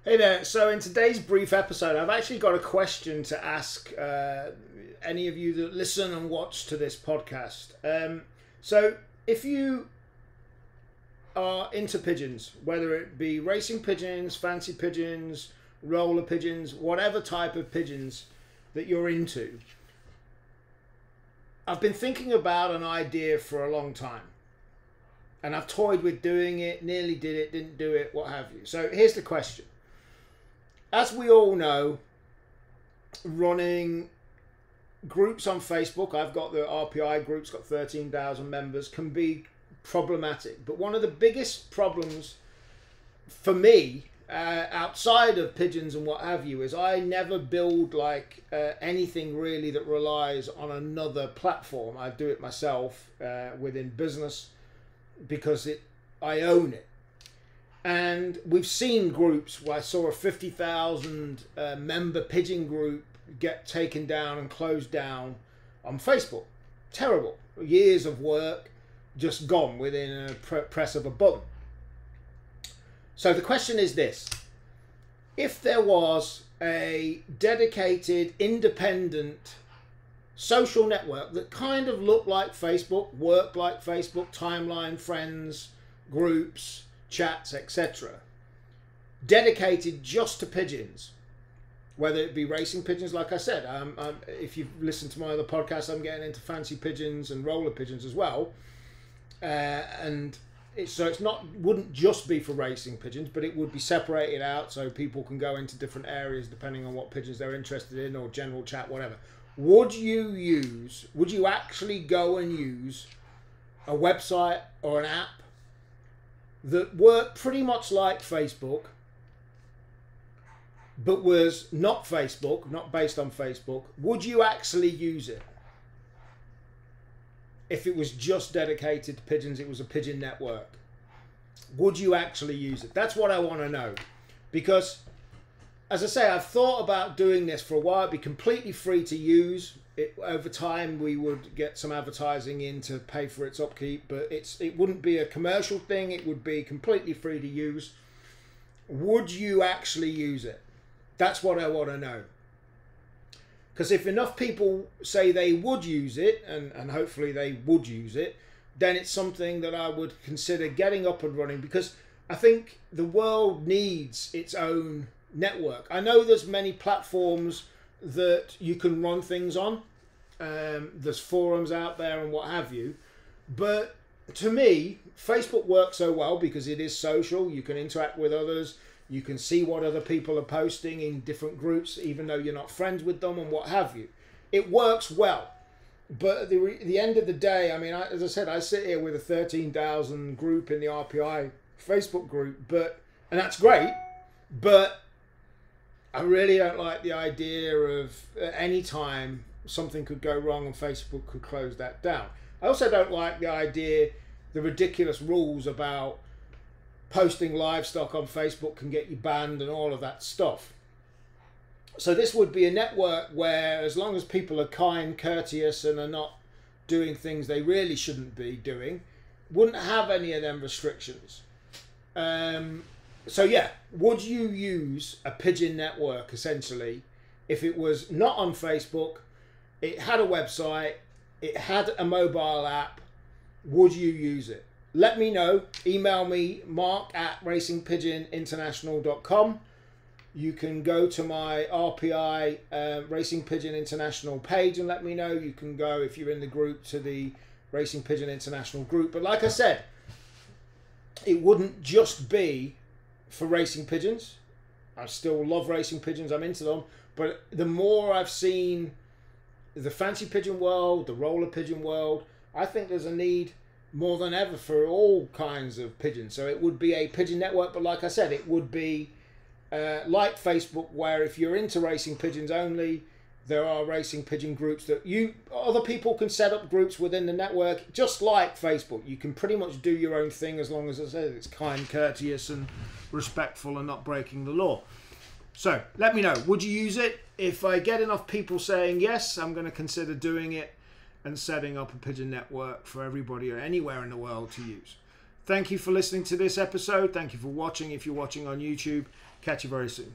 Hey there, so in today's brief episode I've actually got a question to ask any of you that listen and watch to this podcast. So if you are into pigeons, whether it be racing pigeons, fancy pigeons, roller pigeons, whatever type of pigeons that you're into, I've been thinking about an idea for a long time. And I've toyed with doing it, nearly did it, didn't do it, what have you. So here's the question. As we all know, running groups on Facebook, I've got the RPI groups, got 13,000 members, can be problematic. But one of the biggest problems for me, outside of pigeons and what have you, is I never build anything really that relies on another platform. I do it myself within business because I own it. And we've seen groups where I saw a 50,000 member pigeon group get taken down and closed down on Facebook. Terrible. Years of work just gone within a press of a button. So the question is this. If there was a dedicated, independent social network that kind of looked like Facebook, worked like Facebook, timeline, friends, groups, chats, etc., dedicated just to pigeons, whether it be racing pigeons, like I said, if you've listened to my other podcasts, I'm getting into fancy pigeons and roller pigeons as well, and wouldn't just be for racing pigeons, but it would be separated out so people can go into different areas depending on what pigeons they're interested in, or general chat, whatever. Would you actually go and use a website or an app that worked pretty much like Facebook, but was not Facebook, not based on Facebook? Would you actually use it? If it was just dedicated to pigeons, it was a pigeon network. Would you actually use it? That's what I want to know. Because, as I say, I've thought about doing this for a while. It'd be completely free to use. Over time, we would get some advertising in to pay for its upkeep, but it wouldn't be a commercial thing. It would be completely free to use. Would you actually use it? That's what I want to know. Because if enough people say they would use it, and hopefully they would use it, then it's something that I would consider getting up and running, because I think the world needs its own network. I know there's many platforms that you can run things on. There's forums out there and what have you. But to me, Facebook works so well because it is social. You can interact with others. You can see what other people are posting in different groups, even though you're not friends with them and what have you. It works well. But at the end of the day, I mean, as I said, I sit here with a 13,000 group in the RPI Facebook group, and that's great, but I really don't like the idea of any time something could go wrong and Facebook could close that down. I also don't like the ridiculous rules about posting livestock on Facebook can get you banned and all of that stuff. So this would be a network where, as long as people are kind, courteous, and are not doing things they really shouldn't be doing, wouldn't have any of them restrictions. So yeah, would you use a pigeon network essentially if it was not on Facebook, it had a website, it had a mobile app? Would you use it? Let me know. Email me, mark@racingpigeoninternational.com. You can go to my RPI Racing Pigeon International page and let me know. You can go, if you're in the group, to the Racing Pigeon International group. But like I said, it wouldn't just be for racing pigeons. I still love racing pigeons. I'm into them. But the more I've seen the fancy pigeon world, the roller pigeon world, I think there's a need more than ever for all kinds of pigeons. So it would be a pigeon network, but like I said, it would be like Facebook, where if you're into racing pigeons only, there are racing pigeon groups that other people can set up groups within the network, just like Facebook. You can pretty much do your own thing as long as it's kind, courteous, and respectful, and not breaking the law. So let me know. Would you use it? If I get enough people saying yes, I'm going to consider doing it and setting up a pigeon network for everybody or anywhere in the world to use. Thank you for listening to this episode. Thank you for watching. If you're watching on YouTube, catch you very soon.